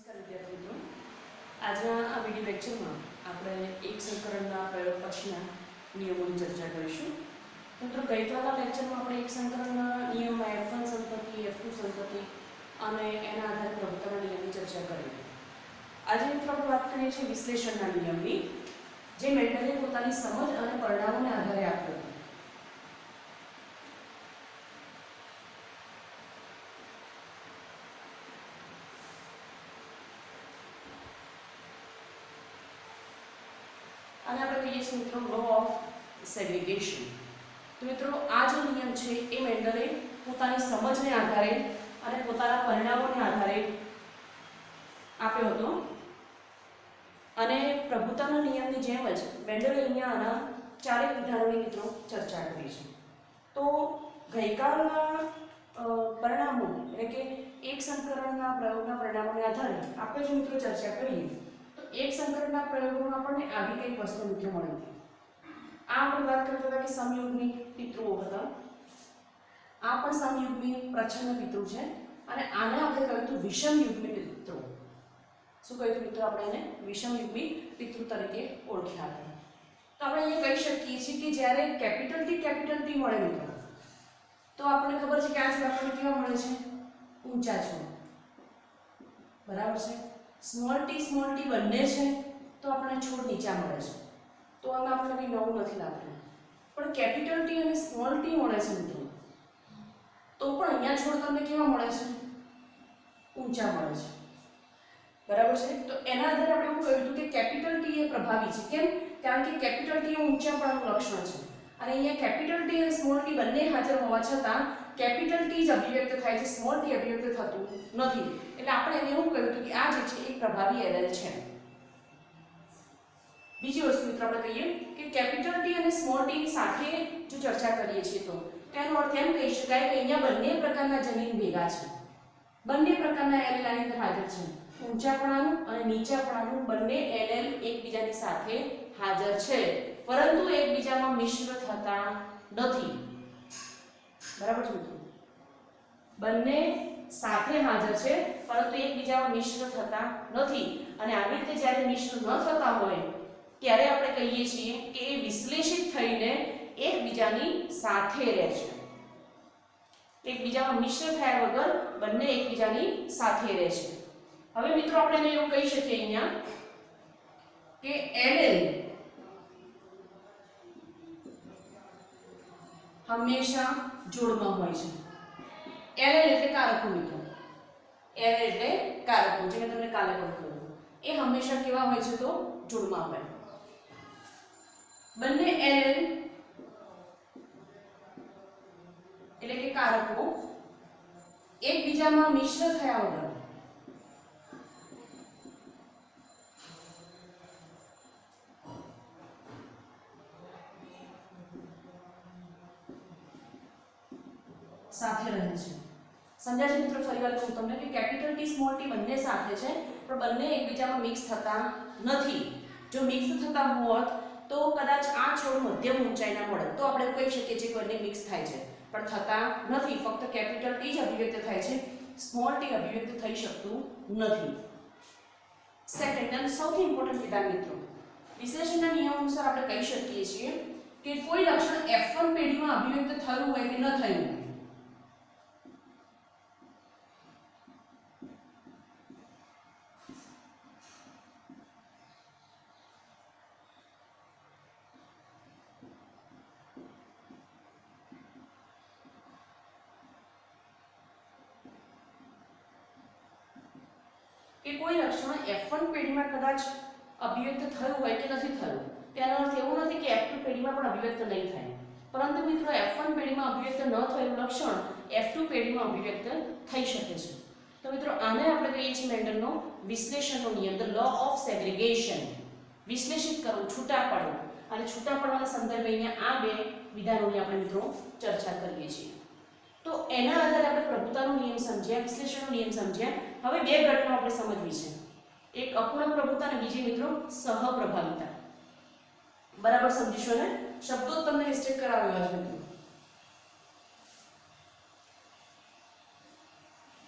નમસ્કાર વિદ્યાર્થી મિત્રો, આજના આ વિડિયો લેક્ચરમાં આપણે એક સંકરણના પ્રયોગ પછીના નિયમોની ચર્ચા કરીશું. મિત્રો, ગઈકાલના લેક્ચરમાં આપણે એક સંકરણના નિયમમાં F1 સંતતિ, F2 સંતતિ અને એના આધારે પ્રભુત્વના નિયમની ચર્ચા કરી. આજે મિત્રો આપણે વાત કરીએ છીએ વિશ્લેષણના નિયમની, જે મેન્ડલે પોતાની સમજ અને પરિણામોને આધારે આપ્યો હતો. અને આપણે કહીએ છીએ મિત્રો લો ઓફ સેગ્રીગેશન. તો મિત્રો, આ જે નિયમ છે એ મેન્ડલે પોતાની સમજને આધારે અને પોતાના પરિણામોને આધારે આપ્યો હતો. અને પ્રભુત્વના નિયમની જેમ જ મેન્ડલે અહીંયા આના ચારેક વિધાનોની મિત્રો ચર્ચા કરી છે. તો ગઈકાલના પરિણામો એટલે કે એક સંકરણના પ્રયોગના પરિણામોને આધારે આપણે જો મિત્રો ચર્ચા કરીએ તો એક સંકરણના પ્રયોગોમાં આપણને આવી કઈ વસ્તુ મિત્રો મળી હતી. આ આપણે વાત કરતા હતા કે સમયુગ્મી પિતૃઓ હતા. આ પણ સમયુગ્મી પ્રચ્છન્ન પિતૃ છે અને આને આપણે કહ્યું હતું વિષમયુગ્મી પિતૃ. શું કહ્યું હતું મિત્રો? આપણે એને વિષમયુગ્મી પિતૃ તરીકે ઓળખ્યા હતા. તો આપણે અહીંયા કહી શકીએ છીએ કે જ્યારે કેપિટલ ટી મળે મિત્રો, તો આપણને ખબર છે કે આ છોડ આપણને કેવા મળે છે? ઊંચા છોડ. બરાબર છે. સ્મોલ ટી બંને છે તો આપણને છોડ નીચા મળે છે. તો આમાં આપણને કંઈ નવું નથી લાગતું. પણ કેપિટલ ટી અને સ્મોલ ટી મળે છે મિત્રો, તો પણ અહીંયા છોડ તમને કેવા મળે છે? ઊંચા મળે છે. બરાબર છે. તો એના આધારે આપણે એવું કહ્યું હતું કે કેપિટલ ટી એ પ્રભાવી છે. કેમ? કારણ કે કેપિટલ ટી એ ઊંચાપણાનું લક્ષણ છે અને અહીંયા કેપિટલ ટી અને સ્મોલ ટી બંને હાજર હોવા છતાં કેપિટલ ટી જ અભિવ્યક્ત થાય છે, સ્મોલ ટી અભિવ્યક્ત થતું નથી. એટલે આપણે એને એવું કહ્યું હતું કે આ જે છે એ પ્રભાવી એરર છે. બીજી વસ્તુ મિત્રો આપણે કહીએ કે કેપિટલ ટી અને સ્મોલ ટી ની સાથે જો ચર્ચા કરીએ છીએ તો તેનો અર્થ એમ કહી શકાય કે અહીંયા બંને પ્રકારના જનીન ભેગા છે. બંને પ્રકારના એલેલ આની અંદર હાજર છે. ઊંચાપણાનું અને નીચાપણાનું બંને એલેલ એકબીજાની સાથે હાજર છે, પરંતુ એકબીજામાં મિશ્ર થતા નથી. બરાબર છે મિત્રો? બંને સાથે હાજર છે પરંતુ એકબીજામાં મિશ્ર થતા નથી. અને આવી રીતે જ્યારે મિશ્ર ન થતા હોય ત્યારે આપણે કહીએ છીએ કે એ વિશ્લેષિત થઈને એકબીજાની સાથે રહે છે. એકબીજામાં મિશ્ર થયા વગર બંને એકબીજાની સાથે રહે છે. હવે મિત્રો આપણે એને એવું કહી શકીએ અહીંયા કે એલેલ હંમેશા જોડમાં હોય છે. એલેલ એટલે કારકો મિત્રો. એલેલ એટલે કારકો, જે મેં તમને કાલે પણ કહ્યું, એ હંમેશા કેવા હોય છે? તો જોડમાં હોય. બંને એલેલ એટલે કે કારકો એકબીજામાં મિશ્ર થયા વગર સાથે રહે છે. સમજાય છે મિત્રો? ફરી વાર કહું તમને કે કેપિટલ ટી સ્મોલ ટી બંને સાથે છે પણ બંને એકબીજામાં મિક્સ થતા નથી. જો મિક્સ થતા હોત તો કદાચ આ છોડ મધ્યમ ઊંચાઈના મળે તો આપણે કહી શકીએ છીએ કે બંને મિક્સ થાય છે, પણ થતા નથી. ફક્ત કેપિટલ ટી જ અભિવ્યક્ત થાય છે, સ્મોલ ટી અભિવ્યક્ત થઈ શકતું નથી. સેકન્ડ અને સૌથી ઇમ્પોર્ટન્ટ વિધાન મિત્રો, વિશ્લેષણના નિયમ અનુસાર આપણે કહી શકીએ છીએ કે કોઈ લક્ષણ F1 પેઢીમાં અભિવ્યક્ત થયું હોય કે ન થયું હોય, કે કોઈ લક્ષણ F1 પેઢીમાં કદાચ અભિવ્યક્ત થયું હોય કે નથી થયું, તેનો અર્થ એવો નથી કે F2 પેઢીમાં પણ અભિવ્યક્ત નહીં થાય. પરંતુ મિત્રો F1 પેઢીમાં અભિવ્યક્ત ન થયેલું લક્ષણ F2 પેઢીમાં અભિવ્યક્ત થઈ શકે છે. તો મિત્રો આને આપણે કહીએ છીએ મેન્ડલનો વિશ્લેષણનો નિયમ, ધ લો ઓફ સેગ્રીગેશન. વિશ્લેષિત કરવું, છૂટા પાડવું. અને છૂટા પાડવાના સંદર્ભે અહીંયા આ બે વિધાનોની આપણે મિત્રો ચર્ચા કરીએ છીએ. તો એના આધારે આપણે પ્રભુતાનો નિયમ સમજ્યા, વિશ્લેષણનો નિયમ સમજ્યા. હવે બે ઘટનાઓ આપણે સમજવી છે. એક અપૂર્ણ પ્રભુતા અને બીજી મિત્રો સહપ્રભાવિતા. બરાબર સમજીશો ને? શબ્દો તમને મિસ્ટેક કરાવેલા છે મિત્રો.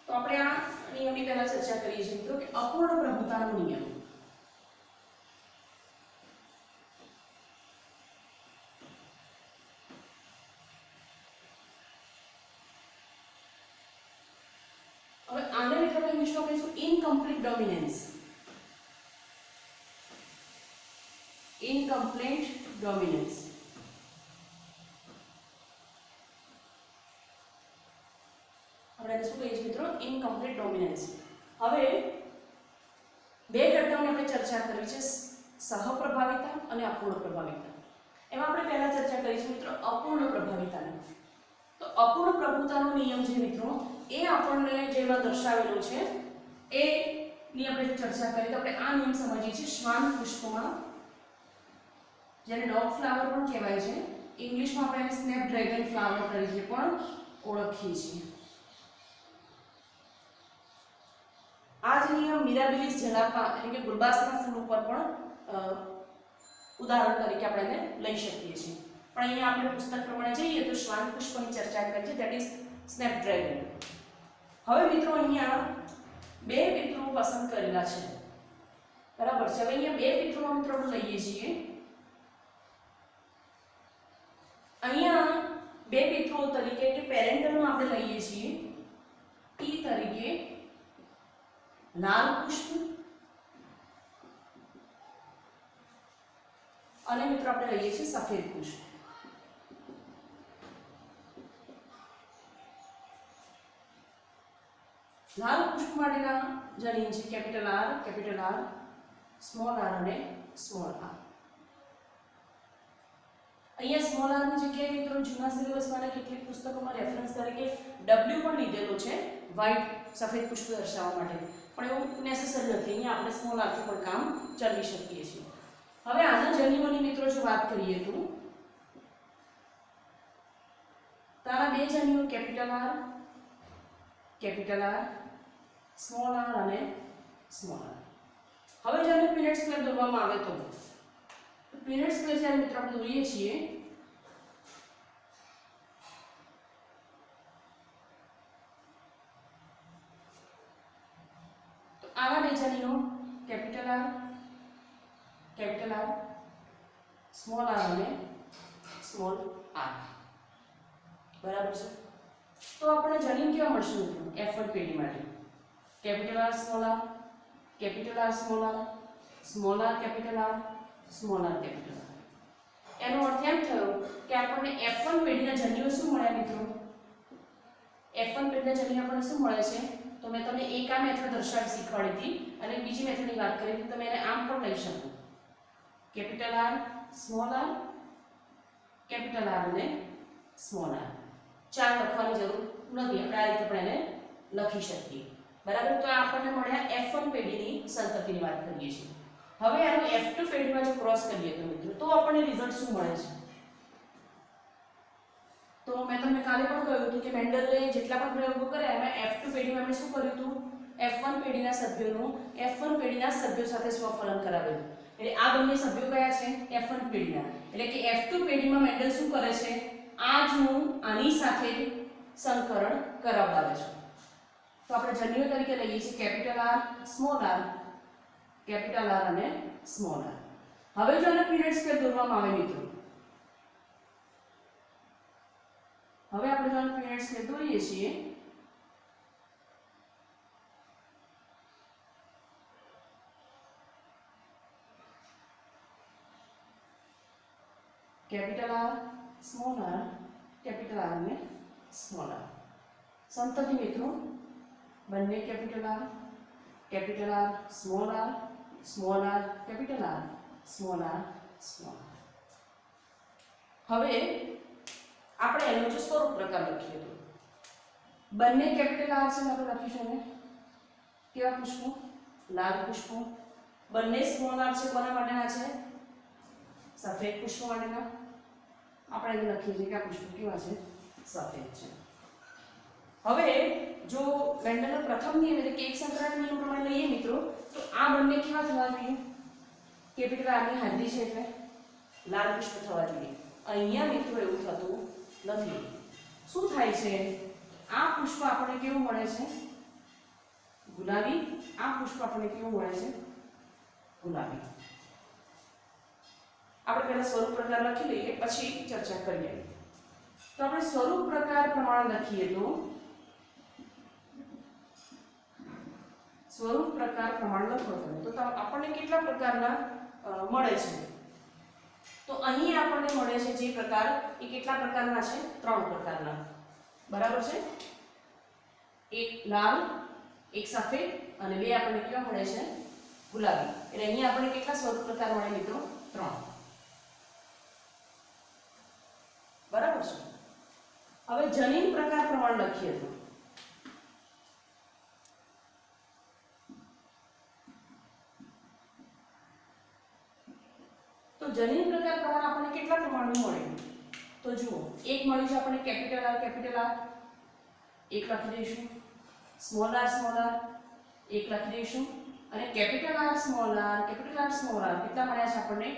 તો આપણે આ નિયમની પહેલા ચર્ચા કરીએ છીએ મિત્રો કે અપૂર્ણ પ્રભુતાનો નિયમ. હવે આને મિત્રો ઇંગ્લિશમાં કહીશું ઇનકમ્પ્લીટ ડોમિનન્સ. Incomplete dominance. આપણે શું કહીએ છીએ મિત્રો? Incomplete dominance. હવે બે ઘટનાઓની આપણે ચર્ચા કરી છે, સહપ્રભાવિતા અને અપૂર્ણ પ્રભાવિતા. એમાં આપણે પહેલા ચર્ચા કરી છે મિત્રો અપૂર્ણ પ્રભાવિતાની. તો અપૂર્ણ પ્રભુતાનો નિયમ છે મિત્રો એ આપણને જેમાં દર્શાવેલો છે એ ની આપણે ચર્ચા કરી. તો આપણે આ નિયમ સમજીએ છીએ શ્વાન પુષ્પમાં, જેને ડોગ ફ્લાવર પણ કહેવાય છે. ઇંગ્લિશમાં આપણે એને સ્નેપડ્રેગન ફ્લાવર તરીકે પણ ઓળખીએ છીએ. આ જ નિયમ મિરાબિલિસ જલાપા એટલે કે ગુલબાસના ફૂલ ઉપર પણ ઉદાહરણ તરીકે આપણે એને લઈ શકીએ છીએ. પણ અહીંયા આપણે પુસ્તક પ્રમાણે જઈએ તો શ્વાન પુષ્પની ચર્ચા કરી છે, ધેટ ઇઝ સ્નેપડ્રેગન. હવે મિત્રો અહીંયા બે પિતૃઓ પસંદ કરેલા છે, બરાબર છે. હવે અહીંયા બે પિતૃઓનો મિત્રો લઈએ છીએ. અહીંયા બે પિતૃઓ તરીકે કે પેરેન્ટલનું આપણે લઈએ છીએ ટી તરીકે લાલ પુષ્પ અને મિત્રો આપણે લઈએ છીએ સફેદ પુષ્પ. લાલ પુષ્પ માટેના જનીન છે કેપિટલ આર, સ્મોલ આર અને સ્મોલ આર. અહીંયા સ્મોલ આર ની જગ્યાએ મિત્રો જૂના સિલેબસમાં કેટલીક પુસ્તકોમાં રેફરન્સ તરીકે ડબલ્યુ પણ લીધેલો છે વ્હાઇટ સફેદ પુષ્પ દર્શાવવા માટે, પણ એવું નેસેસરી નથી. અહીંયા આપણે સ્મોલ આરથી પણ કામ ચલાવી શકીએ છીએ. હવે આના જનીનોની મિત્રો જો વાત કરીએ તો તારા બે જનીનો કેપિટલ આર, સ્મોલ આર અને સ્મોલ આર. હવે જ્યારે પીનટ સ્ક્વેર દોરવામાં આવે તો પીનટ સ્ક્વેર જ્યારે મિત્રો આપણે દોરીએ છીએ તો આવા બે જનીનો કેપિટલ આર, સ્મોલ આર અને સ્મોલ આર, બરાબર છે. તો આપણે જનીન કેવા મળશે મિત્રો F1 પેઢી માટે? Capital R, small R, capital R, small R, small R, capital R, small R, capital R. એનો અર્થ એમ થયો કે આપણને F1 પેઢીના જનીનો શું મળ્યા મિત્રો? F1 પેઢીના જનીનો આપણને શું મળે છે? તો મેં તમને એક આ મેથડ દર્શાવી શીખવાડી હતી અને બીજી મેથડની વાત કરી હતી. તમે એને આમ પણ લઈ શકો, capital R, small R, capital R અને સ્મોલ આર. ચાર લખવાની જરૂર નથી, આપણે આ રીતે પણ એને લખી શકીએ, બરાબર. તો આપણને મળ્યા F1 પેઢીની સંતતિની વાત કરીએ છીએ. હવે આનો F2 પેઢીમાં જો ક્રોસ કરીએ તો મિત્રો તો આપણને રિઝલ્ટ શું મળે છે? તો મેં તમને કાલે પણ કહ્યું હતું કે મેન્ડલે જેટલા પણ પ્રયોગો કર્યા એમાં F2 પેઢીમાં એમણે શું કર્યું હતું? F1 પેઢીના સભ્યોનું F1 પેઢીના સભ્યો સાથે સ્વફલન કરાવેલું. એટલે આ બંને સભ્યો કયા છે? F1 પેઢીના. એટલે કે F2 પેઢીમાં મેન્ડલ શું કરે છે? આજનું આની સાથે સંકરણ કરાવડાવે છે. તો આપણે જન્યુઓ તરીકે લઈએ છીએ capital R, small R, capital R અને સ્મોલ આર. હવે જો આને પીનટ સ્ક્વેર દોરવામાં આવે મિત્રો, હવે આપણે જો આને પીનટ સ્ક્વેર દોરીએ છીએ capital R, small R, capital R અને સ્મોલ આર. સંતતિ મિત્રો બંને capital R, small R, capital R, small R, small R. હવે આપણે એનો જો સ્વરૂપ પ્રકાર લખીએ તો બંને કેપિટલ આર છે, આપણે લખીશું ને કેવા પુષ્પો? લાલ પુષ્પો. બંને સ્મોલ આર છે, કોના માટેના છે? સફેદ પુષ્પો માટેના. આપણે એને લખીએ છીએ કે આ પુષ્પો કેવા છે? સફેદ છે. હવે જો મેન્ડલનો પ્રથમ નિયમ એટલે કે એક સંક્રાંત નિયમ પ્રમાણે લઈએ મિત્રો તો આ બંને કેવા થવા જોઈએ? કેપિટલ આર ની હાજરી છે એટલે લાલ પુષ્પ થવા જોઈએ. અહીંયા મિત્રો એવું થતું નથી. શું થાય છે? આ પુષ્પ આપણને કેવું મળે છે? ગુલાબી. આ પુષ્પ આપણને કેવું મળે છે? ગુલાબી. આપણે પહેલા સ્વરૂપ પ્રકાર લખી લઈએ પછી ચર્ચા કરીએ. તો આપણે સ્વરૂપ પ્રકાર પ્રમાણે લખીએ તો સ્વરૂપ પ્રકાર પ્રમાણે લખો તો આપણને કેટલા પ્રકારના મળે છે? તો અહીં આપણને મળે છે જે પ્રકાર એ કેટલા પ્રકારના છે? 3 પ્રકારના. બરાબર છે? એક લાલ, એક સફેદ અને 2 આપણને કેવા મળે છે? ગુલાબી. એટલે અહીં આપણને કેટલા સ્વરૂપ પ્રકાર મળે મિત્રો? 3. બરાબર છે. હવે જનીન પ્રકાર પ્રમાણે લખીએ તો જનીન પ્રકાર પ્રમાણે આપણને કેટલા પ્રમાણનું મળે? તો જુઓ, એક મળ્યું છે આપણને કેપિટલ આર, એક લખી દઈશું. સ્મોલ આર, એક લખી દઈશું. અને કેપિટલ આર, સ્મોલ આર, કેટલા મળ્યા છે આપણને?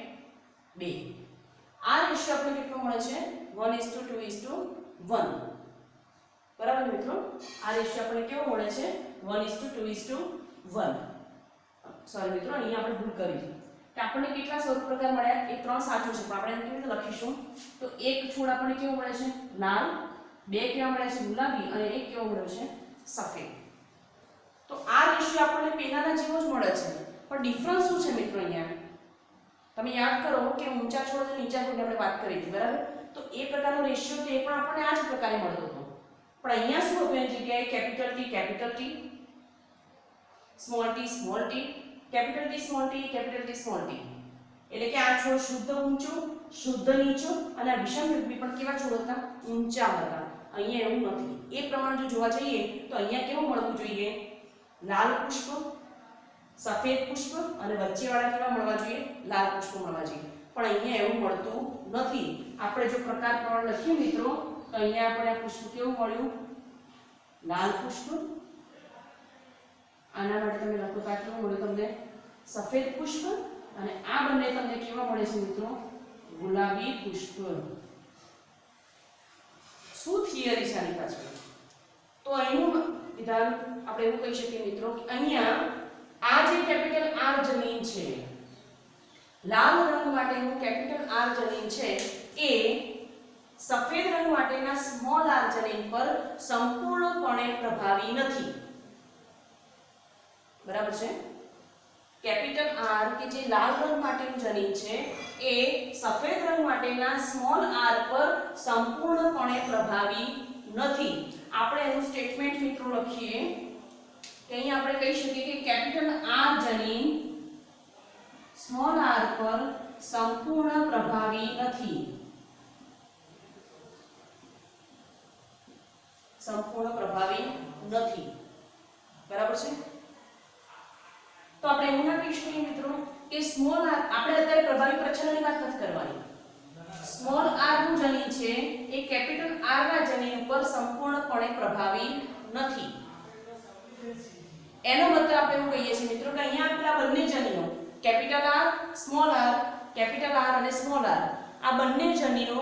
2. આ રેશિયો આપણને કેટલો મળે છે? 1:2:1. બરાબર મિત્રો? આ રેશિયો આપણને કેવો મળે છે? 1:2:1. સોરી મિત્રો, અહીંયા આપણે ભૂલ કરી કે આપણને કેટલા સ્વરૂપ પ્રકાર મળ્યા? એ 3 સાચું છે, પણ આપણે કેવી રીતે લખીશું? તો એક છોડ આપણને કેવો મળે છે? લાલ, 2 કેવા મળ્યા છે? ગુલાબી, અને એક કેવો મળ્યો છે? સફેદ. તો આ રેશિયો આપણને પેલાના જેવો જ મળે છે, પણ ડિફરન્સ શું છે મિત્રો? અહીંયા તમે યાદ કરો કે ઊંચા છોડ અને નીચા છોડની આપણે વાત કરી હતી, બરાબર? તો એ પ્રકારનો રેશિયો તે પણ આપણને આ જ પ્રકારે મળતો હતો, પણ અહીંયા શું હતું? એની જગ્યાએ capital T, small T, capital T, small T, એટલે કે આ છોડ શુદ્ધ ઊંચું, શુદ્ધ નીચું, અને આ વિષમયુગ્મી પણ કેવા છોડ હતા? ઊંચા હતા. અહીંયા એવું નથી. એ પ્રમાણે જો જોવા જઈએ તો અહીંયા કેવું મળવું જોઈએ? લાલ પુષ્પ, સફેદ પુષ્પ, અને વચ્ચેવાળા કેવા મળવા જોઈએ? લાલ પુષ્પ મળવા જોઈએ. પણ અહીંયા એવું મળતું નથી. આપણે જો પ્રકાર પ્રમાણે લખીએ મિત્રો તો અહીંયા આપણે આ પુષ્પ કેવું મળ્યું? લાલ પુષ્પ. આના માટે તમે લખો તો આ કેવું મળ્યું તમને? સફેદ પુષ્પ. અને આ બંને તમને કેવા મળે છે મિત્રો? ગુલાબી પુષ્પ. શું થિયરી છે આની પાછળ? તો એનું વિધાન આપણે એવું કહી શકીએ મિત્રો કે અહીંયા આ જે કેપિટલ આર જનીન છે, લાલ રંગ માટેનું કેપિટલ આર જનીન છે, એ સફેદ રંગ માટેના સ્મોલ આર જનીન પર સંપૂર્ણપણે પ્રભાવી નથી. બરાબર છે? કેપિટલ આર કે જે લાલ રંગ માટેનું જનીન છે એ સફેદ રંગ માટેના સ્મોલ આર પર સંપૂર્ણપણે પ્રભાવી નથી. આપણે એનું સ્ટેટમેન્ટ મિત્રો લખીએ કે અહીં આપણે કહી શકીએ કે કેપિટલ આર જનીન સ્મોલ આર પર સંપૂર્ણ પ્રભાવી નથી. બરાબર છે? તો આપણે એવું ના કહી શકીએ મિત્રો કે સ્મોલ આર, આપણે અત્યારે પ્રભાવી પ્રચલનની વાત નથી કરવાની. સ્મોલ આર નું જનીન છે એ કેપિટલ આર ના જનીન ઉપર સંપૂર્ણપણે પ્રભાવી નથી. એનો મતલબ આપણે એવું કહીએ છીએ મિત્રો કે અહીંયા આપેલા બંને જનીનો capital R, small R, capital R અને સ્મોલ આર, આ બંને જનીનો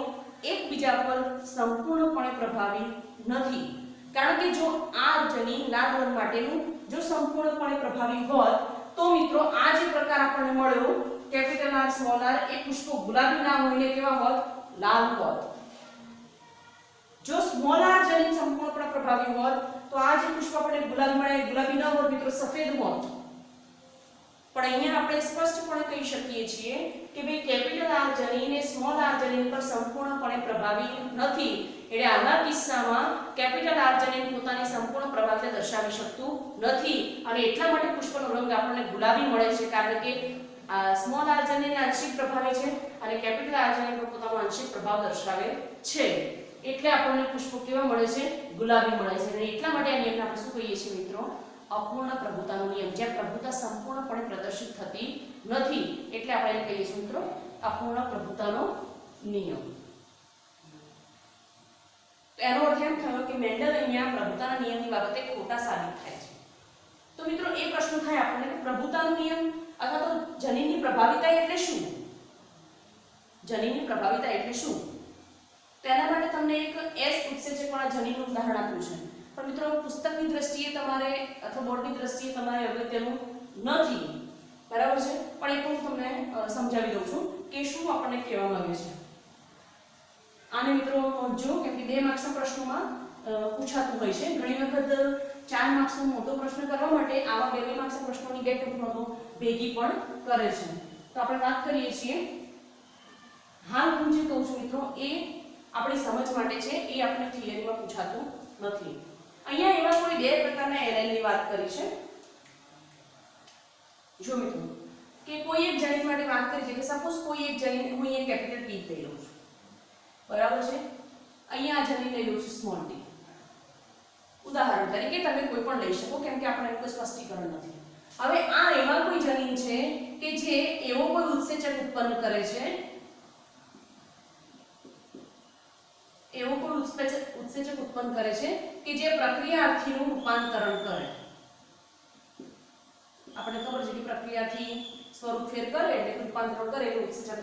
એકબીજા પર સંપૂર્ણપણે પ્રભાવી નથી. કારણ કે જો આ જનીન લાલ રંગ માટેનું જો સંપૂર્ણપણે પ્રભાવી હોત તો મિત્રો આ જે પ્રકાર આપણને મળ્યો કેપિટલ આર, સ્મોલ આર, એ પુષ્પો ગુલાબી ના હોઈને કેવા હોત? લાલ હોત. જો સ્મોલ આર જનીન સંપૂર્ણપણે પ્રભાવી હોત તો આ જે પુષ્પ આપણે ગુલાબી મળે ગુલાબી ન હોત મિત્રો, સફેદ હોત. પણ અહીંયા આપણે સ્પષ્ટપણે કહી શકીએ છીએ કે ભાઈ કેપિટલ આર જનીન એ સ્મોલ આર જનીન પર સંપૂર્ણપણે પ્રભાવી નથી. એટલે આના કિસ્સામાં કેપિટલ આર જનીન પોતાની સંપૂર્ણ પ્રભાવતા દર્શાવી શકતું નથી, અને એટલા માટે પુષ્પનો રંગ આપણને ગુલાબી મળે છે. કારણ કે સ્મોલ આર જનીન આંશિક પ્રભાવી છે અને કેપિટલ આર જનીન પર પોતાનો આંશિક પ્રભાવ દર્શાવે છે. એટલે આપણને પુષ્પો કેવા મળે છે? ગુલાબી મળે છે. અને એટલા માટે આ નિયમને આપણે શું કહીએ છીએ મિત્રો? અપૂર્ણ પ્રભુતાનો નિયમ. જ્યાં પ્રભુતા સંપૂર્ણપણે પ્રદર્શિત થતી નથી એટલે આપણે એને કહીએ છીએ મિત્રો અપૂર્ણ પ્રભુતાનો નિયમ. એનો અર્થ એમ થયો કે મેન્ડલ અહીંયા પ્રભુતાના નિયમની બાબતે ખોટા સાબિત થાય છે. તો મિત્રો એ પ્રશ્ન થાય આપણને કે પ્રભુતાનો નિયમ અથવા તો જનીનની પ્રભાવિતા એટલે શું? જનીનની પ્રભાવિતા એટલે શું? તેના માટે તમને એક એસ ઉત્સેચકવાળા જનીનનું ઉદાહરણ આપ્યું છે. પણ મિત્રો પુસ્તકની દ્રષ્ટિએ તમારે અથવા બોર્ડની દ્રષ્ટિએ તમારે અગત્યનું નથી, બરાબર છે, પણ એ પણ હું તમને સમજાવી દઉં છું કે શું આપણને કહેવામાં આવ્યું છે. આને મિત્રો જો કેમ કે 2 માર્ક્સના પ્રશ્નોમાં પૂછાતું હોય છે. ઘણી વખત 4 માર્ક્સનો મોટો પ્રશ્ન કરવા માટે આવા 2 માર્ક્સના પ્રશ્નોની 2 ટૂંકનોટો ભેગી પણ કરે છે. તો આપણે વાત કરીએ છીએ, હાલ હું જે કહું છું મિત્રો એ આપણી સમજ માટે છે, એ આપણે થિયરીમાં પૂછાતું નથી. અહીંયા એવા કોઈ 2 પ્રકારના એરરની વાત કરી છે. જો મિત્રો કે કોઈ એક જનિત માટે વાત કરી છે કે સપોઝ કોઈ એક જનિત હું અહીંયા કેપિટલ T લઈ લઉં છું, બરાબર છે, અહીંયા આ જનિત લઈ લઉં છું સ્મોલ t. ઉદાહરણ તરીકે તમે કોઈ પણ લઈ શકો કેમ કે આપણે કોઈ સ્પષ્ટીકરણ નથી. હવે આ એવા કોઈ જનીન છે કે જે એવો કોઈ ઉત્સેચક ઉત્પન્ન કરે છે, એવો કોઈ ઉત્સેચક ઉત્પન્ન કરે છે કે જે પ્રક્રિયાર્થીનું રૂપાંતરણ કરે. આપણે ખબર છે કે પ્રક્રિયાથી સ્વરૂપ ફેર કરે એટલે રૂપાંતરણ કરે એટલે ઉત્સેચક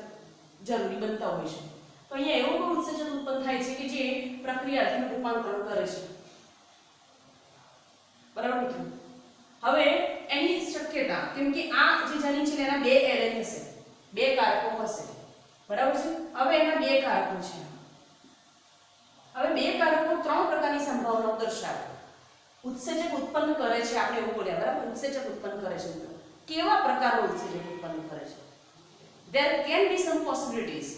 જરૂરી બનતા હોય છે. તો અહીંયા એવો કોઈ ઉત્સેચક ઉત્પન્ન થાય છે કે જે પ્રક્રિયાર્થીનું રૂપાંતરણ કરે છે, બરાબર મિત્રો. હવે એની શક્યતા કેમ કે આ જે જનીન છે એના 2 એરે હશે, 2 કારકો હશે, બરાબર છે. હવે એના 2 કારકો છે. હવે 2 કારકો 3 પ્રકારની સંભાવનાઓ દર્શાવે. ઉત્સેચક ઉત્પન્ન કરે છે, આપણે એવું બોલ્યા, બરાબર. ઉત્સેચક ઉત્પન્ન કરે છે. કેવા પ્રકારનું ઉત્સેચક ઉત્પન્ન કરે છે? there can be some possibilities.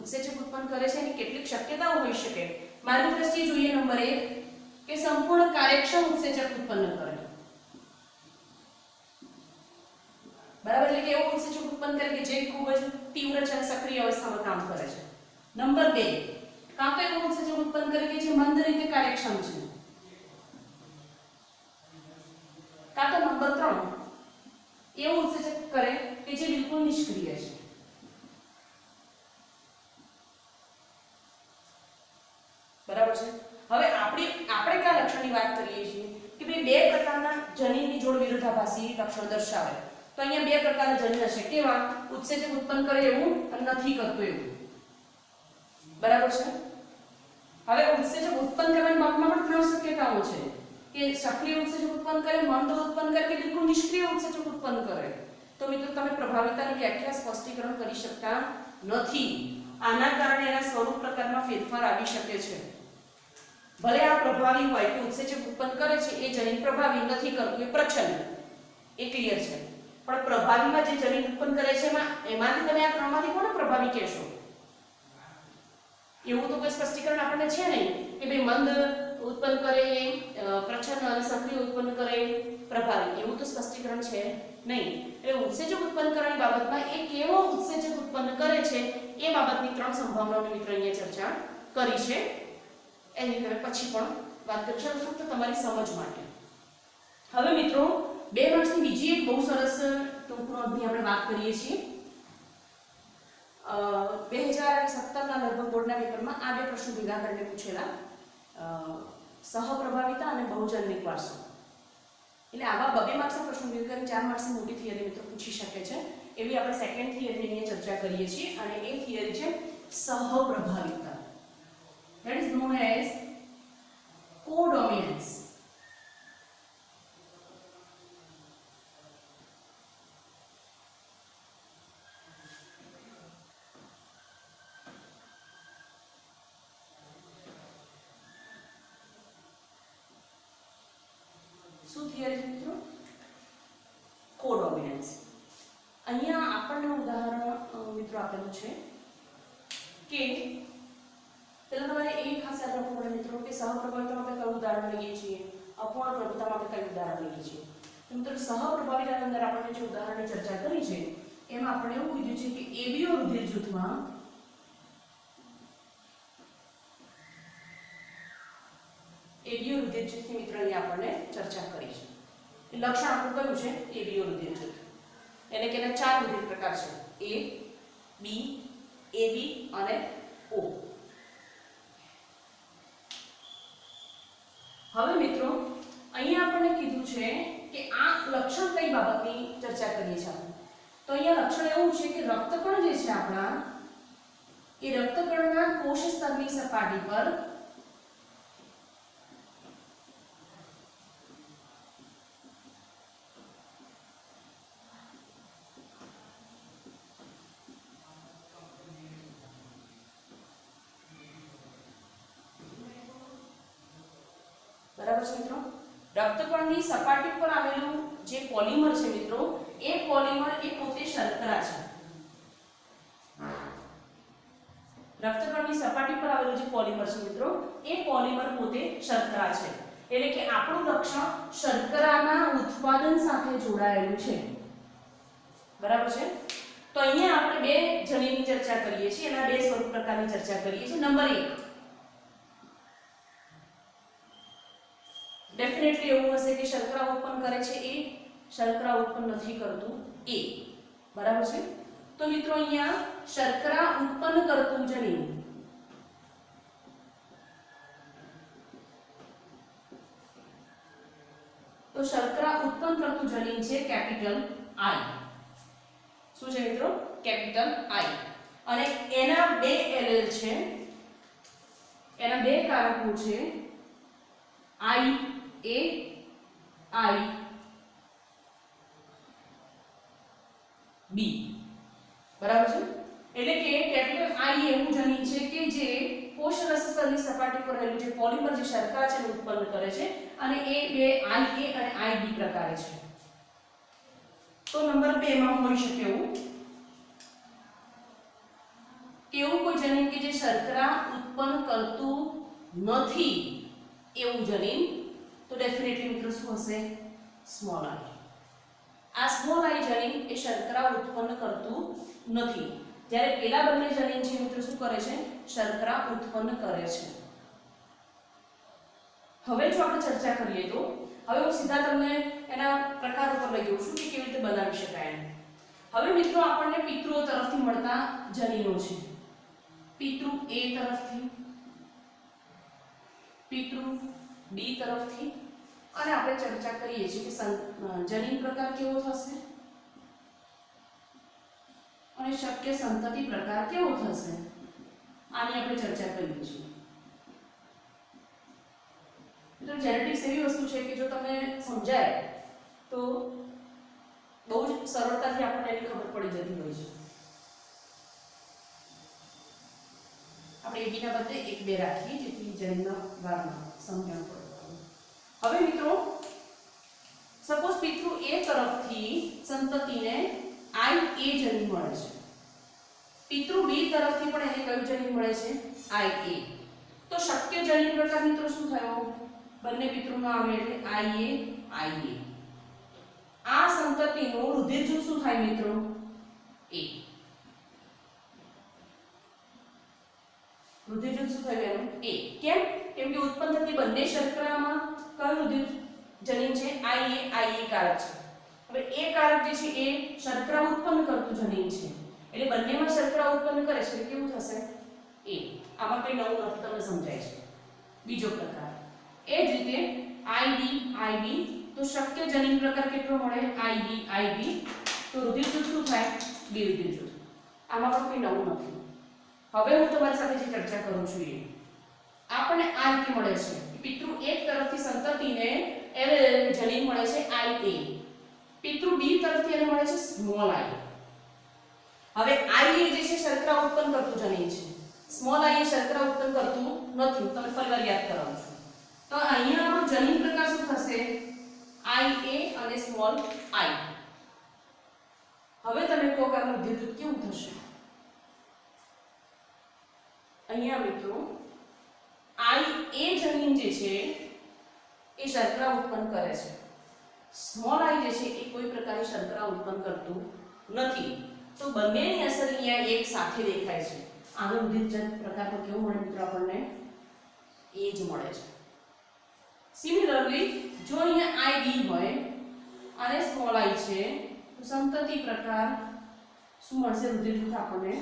ઉત્સેચક ઉત્પન્ન કરે છે એની કેટલીક શક્યતાઓ હોઈ શકે. મારી દ્રષ્ટિએ જોઈએ નંબર 1 કે સંપૂર્ણ કાર્યક્ષમ ઉત્સેચક ઉત્પન્ન કરે, બરાબર. એટલે કે એવું ઉત્સેચક ઉત્પન્ન કરે કે જે ખૂબ જ તીવ્ર છે અને સક્રિય અવસ્થામાં કામ કરે છે. નંબર 2 કાં તો એવું ઉત્સેચક ઉત્પન્ન કરે કે જે મંદ રીતે કાર્યક્ષમ છે, કાં તો નંબર 3 એવું ઉત્સેચક કરે કે જે બિલકુલ નિષ્ક્રિય છે. બરાબર છે. હવે આપણે કયા લક્ષણની વાત કરીએ છીએ કે ભાઈ 2 પ્રકારના જનીનની જોડ વિરોધાભાસી લક્ષણ દર્શાવે. તો અહીંયા 2 પ્રકારના જનીન હશે. કેવા? ઉત્સેચક ઉત્પન્ન કરે એવું અને નથી કરતું એવું, બરાબર છે. હવે ઉત્સેચક ઉત્પન્ન કરવાની બાબતમાં પણ 3 શક્યતાઓ છે કે સક્રિય ઉત્સેચક ઉત્પન્ન કરે, મંદ ઉત્પન્ન કરે કે બિલકુલ નિષ્ક્રિય ઉત્સેચક ઉત્પન્ન કરે. તો મિત્રો તમે પ્રભાવિતાની વ્યાખ્યા સ્પષ્ટીકરણ કરી શકતા નથી. આના કારણે એના સ્વરૂપ પ્રકારમાં ફેરફાર આવી શકે છે. ભલે આ પ્રભાવી હોય કે ઉત્સેચક ઉત્પન્ન કરે છે એ જનીન પ્રભાવી નથી કરતું, એ પ્રચ્છન્ન, એ ક્લિયર છે. પણ પ્રભાવીમાં જે જનીન ઉત્પન્ન કરે છે એમાંથી તમે આ 3માંથી કોને પ્રભાવી કહેશો? એવું તો કોઈ સ્પષ્ટીકરણ આપણને છે નહીં કે ભાઈ મંદ ઉત્પન્ન કરે પ્રચ્છન્ન અને સક્રિય ઉત્પન્ન કરે પ્રભાવી, એવું તો સ્પષ્ટીકરણ છે નહીં. એટલે ઉત્સેચક ઉત્પન્ન કરવાની બાબતમાં એ કેવો ઉત્સેચક ઉત્પન્ન કરે છે એ બાબતની 3 સંભાવનાઓની મિત્રો અહીંયા ચર્ચા કરી છે. એની તમે પછી પણ વાત કરીશું, ફક્ત તમારી સમજ માટે. હવે મિત્રો 2 માર્ક્સની બીજી એક બહુ સરસ ટૂંકનોટની આપણે વાત કરીએ છીએ. 2017ના લગભગ બોર્ડના પેપરમાં આ 2 પ્રશ્નો ભેગા કરીને પૂછેલા, સહપ્રભાવિતા અને બહુજનનિક વારસો. એટલે આવા 2 માર્ક્સના પ્રશ્નો ભેગા કરીને 4 માર્ક્સની મોટી થિયરી મિત્રો પૂછી શકે છે. એવી આપણે સેકન્ડ થિયરીની ચર્ચા કરીએ છીએ અને એ થિયરી છે સહપ્રભાવિતા. That is known as codominance. શું થિયરી છે મિત્રો? કોડોમિનન્સ. અહીંયા આપણને ઉદાહરણ મિત્રો આપેલું છે કે પેલા તમારે એ ખાસ યાદ રાખવું પડે મિત્રો કે સહપ્રભાવિતા માટે કયું ઉદાહરણ લઈએ છીએ, અપૂર્ણ પ્રભુતા માટે કયું ઉદાહરણ લઈએ છીએ. મિત્રો સહપ્રભાવિતાની અંદર આપણે જે ઉદાહરણની ચર્ચા કરી છે એમાં આપણે એવું કીધું છે કે એબીઓ રુધિર જૂથમાં એબીઓ રુધિર જૂથની મિત્રો અહીંયા આપણને ચર્ચા કરી છે. એ લક્ષણ આપણું કયું છે? એબીઓ રુધિર જૂથ. એને કે 4 રુધિર પ્રકાર છે: એ, બી, એબી અને ઓ. હવે મિત્રો અહીંયા આપણને કીધું છે કે આ લક્ષણ કઈ બાબતની ચર્ચા કરીએ છીએ આપણે. તો અહીંયા લક્ષણ એવું છે કે રક્તકણ જે છે આપણા એ રક્તકણના કોષ સ્તરની સપાટી પર બરાબર છે મિત્રો? રક્તકણની સપાટી પર આવેલું જે પોલિમર છે મિત્રો, એ પોલિમર એ પોતે શર્કરા છે. રક્તકણની સપાટી પર આવેલું જે પોલિમર છે મિત્રો, એ પોલિમર પોતે શર્કરા છે. એટલે કે આપણું રક્ષણ શર્કરાના ઉત્પાદન સાથે જોડાયેલું છે. બરાબર છે? તો અહીંયા આપણે બે જનીનની ચર્ચા કરીએ છીએ, એના બે સ્વરૂપ પ્રકારની ચર્ચા કરીએ છીએ. નંબર 1, ડેફિનેટલી એવું હશે કે શર્કરા ઉત્પન્ન કરે છે એ, શર્કરા ઉત્પન્ન નથી કરતું એ. બરાબર છે? તો મિત્રો અહીંયા શર્કરા ઉત્પન્ન કરતું જનીન, તો શર્કરા ઉત્પન્ન કરતું જનીન છે કેપિટલ I. શું છે મિત્રો? Capital I. અને એના બે એલેલ છે, એના બે કારકો છે IA, IB. બરાબર છે? એટલે કે કેપિટલ I એવું જનીન છે કે જે કોષરસની સપાટી પર રહેલું જે પોલિમર જે શર્કરા છે ઉત્પન્ન કરે છે, અને એ બે IA અને IB પ્રકારે છે. તો નંબર 2 માં હોઈ શકે એવું કોઈ જનીન કે જે શર્કરા ઉત્પન્ન કરતું નથી એવું જનીન, તો ડેફિનેટલી મિત્રો શું હશે? Small I. આ સ્મોલ I જનીન એ શર્કરા ઉત્પન્ન કરતું નથી, જ્યારે પેલા બંને જનીન છે મિત્રો શું કરે છે? શર્કરા ઉત્પન્ન કરે છે. હવે જો આપણે ચર્ચા કરીએ તો હવે હું સીધા તમને એના પ્રકાર ઉપર લઈ જઉં છું કે કેવી રીતે બનાવી શકાય. હવે મિત્રો આપણને પિતૃઓ તરફથી મળતા જનીનો છે. પિતૃ A તરફથી, પિતૃ B તરફથી, અને આપણે ચર્ચા કરીએ છીએ કે જનીન પ્રકાર કેવો થશે અને શક્ય સંતતિ પ્રકાર કેવો થશે, આની આપણે ચર્ચા કરીએ છીએ. તો જેનેટિક્સ એવી વસ્તુ છે કે જો તમને સમજાય તો બહુ જ સરળતાથી આપણને એની ખબર પડી જતી હોય છે. આપણે એબીના બદલે 1 2 રાખીએ જેથી જનીનના વારમાં સમજણ પડે. હવે મિત્રો સપોઝ પિતૃ A તરફથી સંતતિને IA જનીન મળે છે, પિતૃ B તરફથી પણ એને કયું જનીન મળે છે? IA. તો શક્ય જનીન પ્રકાર મિત્રો શું થયો? બંને પિતૃનો આવે એટલે IA. આ સંતતિનું રુધિર જૂથ શું થાય મિત્રો? A. રુધિર જૂથ શું થયું એનું? A. કેમ? કેમ કે ઉત્પન્ન થતી બંને શર્કરામાં કયું રુધિર જનીન છે? IA કારક છે. હવે A કારક જે છે એ શર્કરા ઉત્પન્ન કરતું જનીન છે, એટલે બંનેમાં શર્કરા ઉત્પન્ન કરે છે કેવું થશે? A. આમાં કઈ નવું નથી, તમને સમજાય છે. બીજો પ્રકાર એ જ રીતે IB. તો શક્ય જનીન પ્રકાર કેટલો મળે? IB. તો રુધિર જૂથ શું થાય? બે રુધિર જૂથ. આમાં પણ કોઈ નવું નથી. હવે હું તમારી સાથે જે ચર્ચા કરું છું એ આપણને આ રીતે મળે છે. પિતૃ 1 તરફથી સંતતિને એને જનીન મળે છે IA, પિતૃ B તરફથી એને મળે છે સ્મોલ I. હવે IA જે છે શર્કરા ઉત્પન્ન કરતું જનીન છે, સ્મોલ I શર્કરા ઉત્પન્ન કરતું નથી. તમે ફરીવાર યાદ કરાવું છું. તો અહીંયા આપણો જનીન પ્રકાર શું થશે? IA અને સ્મોલ I. હવે તમે કહો કે આનું રુધિર જૂથ કેવું થશે? અહીંયા મિત્રો IA જનીન જે છે એ શર્કરા ઉત્પન્ન કરે છે, સ્મોલ I જે છે એ કોઈ પ્રકારની શર્કરા ઉત્પન્ન કરતું નથી. તો બંનેની અસર અહીંયા એક સાથે દેખાય છે. આનો રુધિર જૂથ પ્રકાર પર કેવું મળે મિત્રો? આપણને એ જ મળે છે. સિમિલરલી જો અહીંયા IB હોય અને સ્મોલ I છે તો સંતતિ પ્રકાર શું મળશે? રુધિર જૂથ આપણને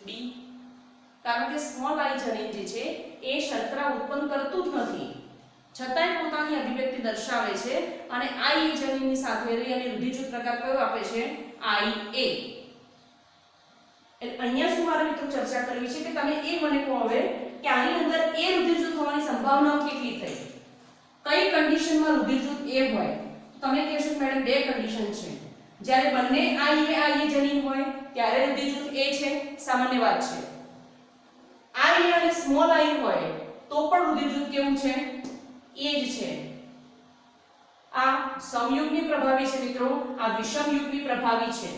B. કારણ કે સ્મોલ I જનીન જે છે એ શર્કરા ઉત્પન્ન કરતું જ નથી, છતાંય પોતાની અભિવ્યક્તિ દર્શાવે છે અને IA જનીનની સાથે રહી અને રુધિર જૂથ પ્રકાર કયો આપે છે? IA. એટલે અહીંયા શું મારે મિત્રો ચર્ચા કરવી છે કે તમે એ મને કહો હવે કે આની અંદર એ રુધિર જૂથ હોવાની સંભાવના કેટલી થઈ? કઈ કન્ડિશનમાં રુધિર જૂથ A હોય? તમે કહેશો મેડમ બે કન્ડિશન છે. જ્યારે બંને IA જનીન હોય ત્યારે રુધિર જૂથ A છે, સામાન્ય વાત છે. IA અને સ્મોલ I હોય તો પણ રુધિર જૂથ કેવું છે? એ જ છે. આ સમયુગ્મી પ્રભાવી છે મિત્રો, આ વિષમયુગ્મી પ્રભાવી છે.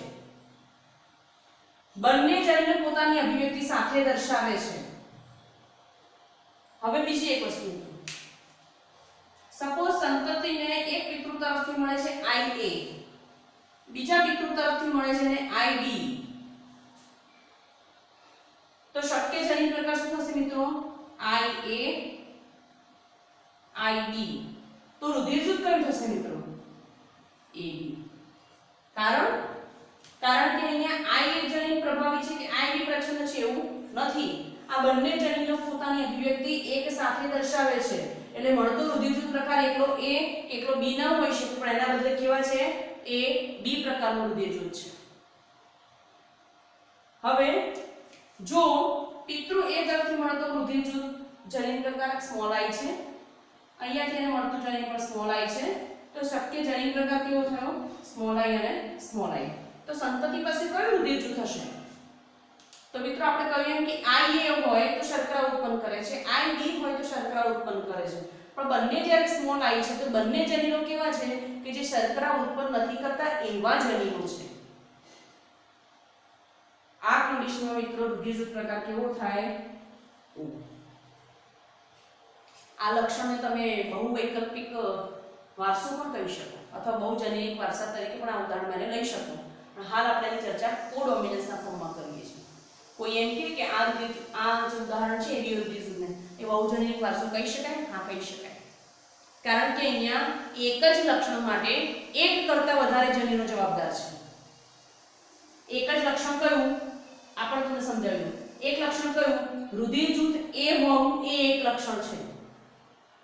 બંને જનીનો પોતાની અભિવ્યક્તિ સાથે દર્શાવે છે. હવે બીજી એક વસ્તુ, સપોઝ સંતતિને એક પિતૃ તરફથી મળે છે IA, બીજા પિતૃ તરફથી મળે છે ને IB, તો શક્ય જનીન પ્રકાર શું થશે મિત્રો? IA IB. તો રુધિર જૂથ કયું થશે મિત્રો? AB. કારણ કે અહીંયા I એક જનીન પ્રભાવી છે કે IB પ્રચ્છન્ન છે એવું નથી. આ બંને જનીનો પોતાની અભિવ્યક્તિ એક સાથે દર્શાવે છે, એટલે મળતો રુધિર જૂથ પ્રકાર એકલો A એકલો B ન હોઈ શકે, પણ એના બદલે કેવા છે? A B પ્રકારનું રુધિર જૂથ છે. હવે જો પિતૃ A તરફથી મળતો રુધિર જૂથ જનીન પ્રકાર સ્મોલ I છે, અહીંયાથી એને મળતું જનીન પણ સ્મોલ I છે, તો શક્ય જનીન પ્રકાર કેવો થયો? સ્મોલ I અને સ્મોલ I. તો સંતતિ પાસે કયું રુધિર જૂથ હશે? તો મિત્રો આપણે કહ્યું એમ કે IA હોય તો શર્કરા ઉત્પન્ન કરે છે, IB હોય તો શર્કરા ઉત્પન્ન કરે છે, પણ બંને જ્યારે સ્મોલ I છે તો બંને જનીનો કેવા છે કે જે શર્કરા ઉત્પન્ન નથી કરતા એવા જનીનો છે. આ કન્ડિશનમાં મિત્રો રુધિર જૂથ પ્રકાર કેવો થાય? આ લક્ષણને તમે બહુવૈકલ્પિક વારસો પણ કહી શકો અથવા બહુજનીનિક વારસા તરીકે પણ આ ઉદાહરણ લઈ શકો, પણ હાલ આપણે એની ચર્ચા કોડોમિનન્સના ફોર્મમાં કરીએ છીએ. કોઈ એમ કહે કે આ જે ઉદાહરણ છે એ રુધિર જૂથને એ બહુજનીનિક વારસો કહી શકાય? હા, કહી શકાય. કારણ કે અહીંયા એક જ લક્ષણ માટે એક કરતા વધારે જનીનો જવાબદાર છે. એક જ લક્ષણ કયું? આપણે તમને સમજાવ્યું. એક લક્ષણ કયું? રુધિર જૂથ A હોવું એ એક લક્ષણ છે,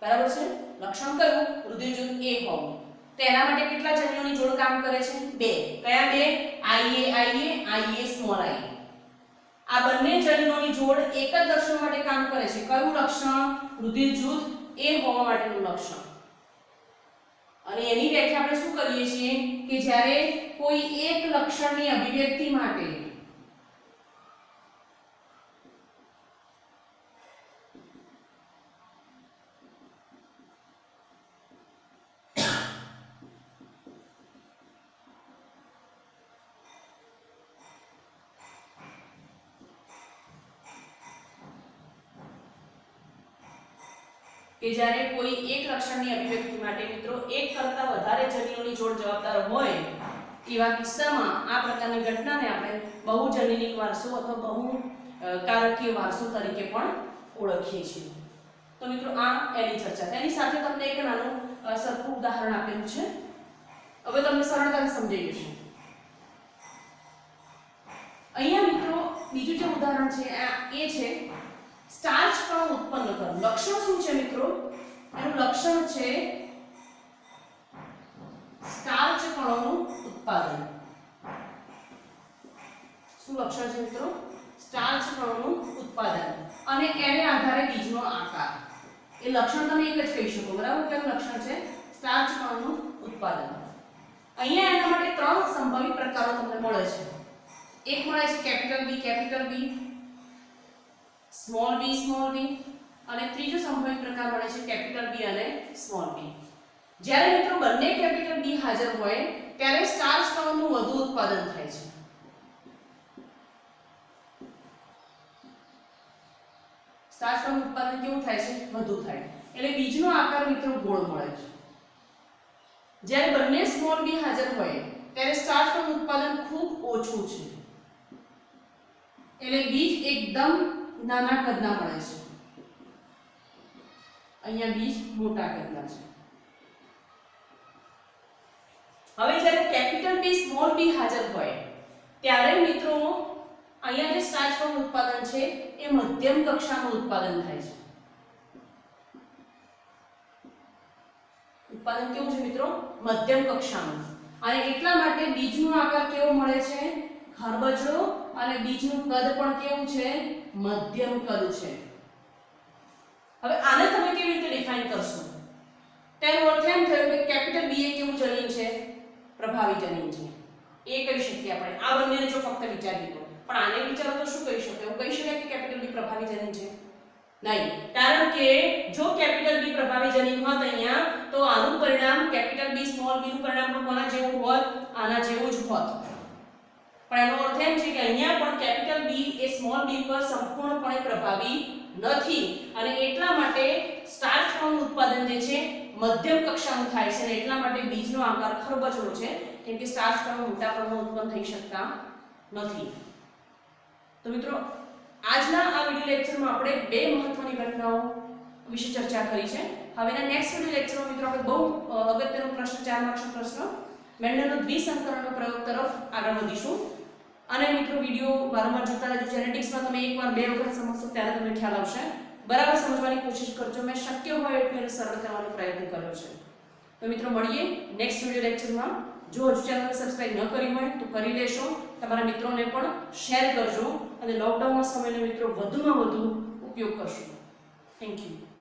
બરાબર છે? લક્ષણ કયું? રુધિર જૂથ A હોવું. તો એના માટે કેટલા જનીનોની જોડ કામ કરે છે? 2. કયા 2? IA small I. આ બંને જનીનોની જોડ એક જ લક્ષણ માટે કામ કરે છે. કયું લક્ષણ? રુધિર જૂથ A હોવા માટેનું લક્ષણ. અને એની વ્યાખ્યા આપણે શું કરીએ છીએ કે જ્યારે કોઈ એક લક્ષણની અભિવ્યક્તિ માટે કે જ્યારે કોઈ એક લક્ષણની અભિવ્યક્તિ માટે મિત્રો એક કરતા વધારે જનીનોની જોડ જવાબદાર હોય એવા કિસ્સામાં આ પ્રકારની ઘટનાને આપણે બહુજનીનિક વારસો અથવા બહુકારકીય વારસો તરીકે પણ ઓળખીએ છીએ. તો મિત્રો આ એની ચર્ચા. તેની સાથે તમને એક નાનું સરખું ઉદાહરણ આપેલું છે, હવે તમને સરળતાથી સમજાઈ જશે. અહીંયા મિત્રો બીજું જે ઉદાહરણ છે એ છે સ્ટાર્ચ કણો ઉત્પન્ન કરવું. લક્ષણ શું છે મિત્રો? એનું લક્ષણ છે સ્ટાર્ચ કણોનું ઉત્પાદન. શું લક્ષણ છે મિત્રો? સ્ટાર્ચ કણોનું ઉત્પાદન અને એને આધારે બીજનો આકાર. એ લક્ષણ તમે એક જ કહી શકો, બરાબર? કેવું લક્ષણ છે? સ્ટાર્ચ કણોનું ઉત્પાદન. અહીંયા એના માટે 3 સંભવિત પ્રકારો તમને મળે છે. એક મળે છે કેપિટલ B, સ્મોલ b અને ત્રીજો સંભવિત પ્રકાર મળે છે કેપિટલ B અને સ્મોલ b. જ્યારે મિત્રો બંને કેપિટલ B હાજર હોય ત્યારે સ્ટાર્ચ કણોનું વધુ ઉત્પાદન થાય છે. સ્ટાર્ચ કણોનું ઉત્પાદન કેવું થાય છે? વધુ થાય. એટલે બીજનો આકાર મિત્રો ગોળ મળે છે. જ્યારે બંને સ્મોલ b હાજર હોય ત્યારે સ્ટાર્ચ કણોનું ઉત્પાદન ખૂબ ઓછું છે, એટલે બીજ એકદમ નાના કદના મળે છે. અહીંયા બીજ મોટા કદના છે. હવે જ્યારે કેપિટલ B સ્મોલ b હાજર હોય ત્યારે મિત્રો અહીંયા જે સ્ટાર્ચ કણનું ઉત્પાદન છે એ મધ્યમ કક્ષાનું ઉત્પાદન થાય છે. ઉત્પાદન કેવું છે મિત્રો? મધ્યમ કક્ષાનું. અને એટલા માટે બીજનો આકાર કેવો મળે છે? ખરબચડો. અને બીજનું કદ પણ કેવું છે? મધ્યમ કદ છે. હવે આને તમે કેવી રીતે ડિફાઇન કરશો? તેનો અર્થ એમ થયો કે કેપિટલ B એ કેવું જનીન છે? પ્રભાવી જનીન છે. એ કહી શકીએ આપણે. આ બંનેને જો ફક્ત વિચારીએ તો. પણ આને વિચારો તો શું કહી શકો? એવું કહી શકાય કે કેપિટલ B પ્રભાવી જનીન છે? નહીં, કારણ કે જો કેપિટલ બી પ્રભાવી જનીન હોત અહીંયા તો આનું પરિણામ કેપિટલ બી સ્મોલ બી નું પરિણામ પણ કોના જેવું હોત? આના જેવું જ હોત. પણ એનો અર્થ એમ છે કે અહીંયા પણ કેપિટલ બી એ સ્મોલ બી પર સંપૂર્ણપણે પ્રભાવી નથી અને એટલા માટે સ્ટાર્ચ કણોનું ઉત્પાદન જે છે મધ્યમ કક્ષાનું થાય છે અને એટલા માટે બીજનો આકાર ખરબચડો છે કેમ કે સ્ટાર્ચ કણો મોટા પ્રમાણમાં ઉત્પન્ન થઈ શકતા નથી. તો મિત્રો આજના આ વિડિયો લેક્ચરમાં આપણે બે મહત્વની ઘટનાઓ વિશે ચર્ચા કરી છે. હવેના નેક્સ્ટ વિડિયો લેક્ચરમાં મિત્રો આપણે બહુ અગત્યનો પ્રશ્ન 4 માર્ક્સનો પ્રશ્ન મેન્ડલનો દ્વિસંકરણનો પ્રયોગ તરફ આગળ વધીશું. અને મિત્રો વિડિયો વારંવાર જોતા રહેજો. જેનેટિક્સમાં તમે એકવાર બે વખત સમજશો ત્યારે તમને ખ્યાલ આવશે. બરાબર સમજવાની કોશિશ કરજો. મેં શક્ય હોય એટલું એને સરળ કરવાનો પ્રયત્ન કર્યો છે. તો મિત્રો મળીએ નેક્સ્ટ વિડિયો લેક્ચરમાં. જો હજુ ચેનલને સબસ્ક્રાઇબ ન કરી હોય તો કરી લેશો. તમારા મિત્રોને પણ શેર કરજો અને લોકડાઉનના સમયનો મિત્રો વધુમાં વધુ ઉપયોગ કરશો. Thank you.